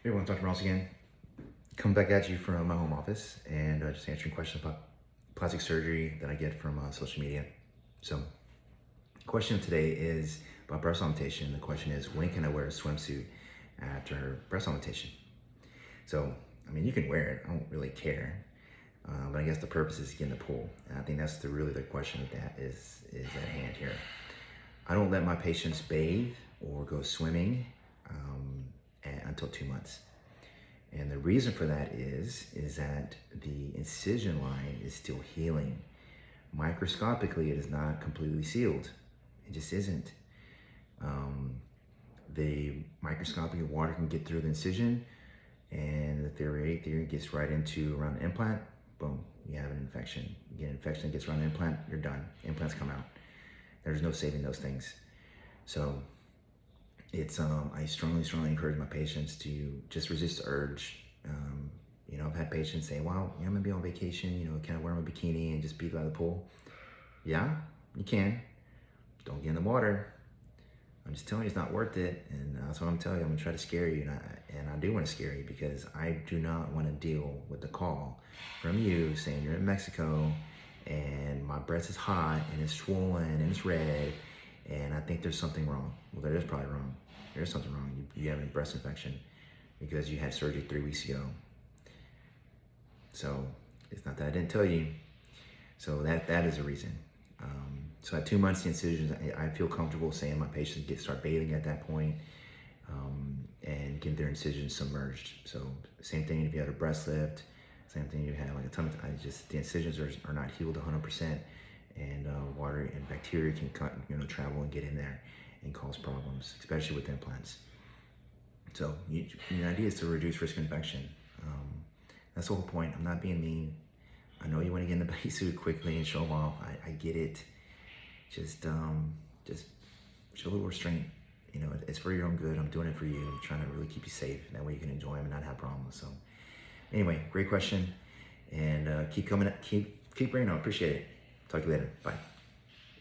Hey everyone, Dr. Ross again. Come back at you from my home office and just answering questions about plastic surgery that I get from social media. So, the question of today is about breast augmentation. The question is, when can I wear a swimsuit after breast augmentation? So, I mean, you can wear it. I don't really care. But I guess the purpose is getting the pull. And I think that's really the question that is at hand here. I don't let my patients bathe or go swimming until 2 months. And the reason for that is that the incision line is still healing. Microscopically, it is not completely sealed. It just isn't. The microscopic water can get through the incision, and the theory gets right into around the implant. Boom, you have an infection. You get an infection that gets around the implant, you're done. Implants come out. There's no saving those things. So it's I strongly encourage my patients to just resist the urge. I've had patients say, "Well, I'm gonna be on vacation. Can I wear my bikini and just be by the pool?" Yeah, you can. Don't get in the water. I'm just telling you, it's not worth it, and that's what I'm telling you. I'm gonna try to scare you, and I do want to scare you because I do not want to deal with the call from you saying you're in Mexico and my breast is hot and it's swollen and it's red, and I think there's something wrong. Well, there is probably wrong. There's something wrong. You have a breast infection because you had surgery 3 weeks ago. So it's not that I didn't tell you. So that is a reason. So at 2 months, the incisions, I feel comfortable saying my patients start bathing at that point, and get their incisions submerged. So same thing if you had a breast lift, same thing if you had like a tummy. The incisions are not healed 100%, and water and bacteria can travel and get in there and cause problems, especially with implants. So the idea is to reduce risk of infection. That's the whole point. I'm not being mean. I know you want to get in the bodysuit quickly and show them off. I get it. Just show a little restraint. It's for your own good. I'm doing it for you. I'm trying to really keep you safe. That way you can enjoy them and not have problems. So anyway, great question. And keep coming. Keep bringing it on. Appreciate it. Talk to you later. Bye.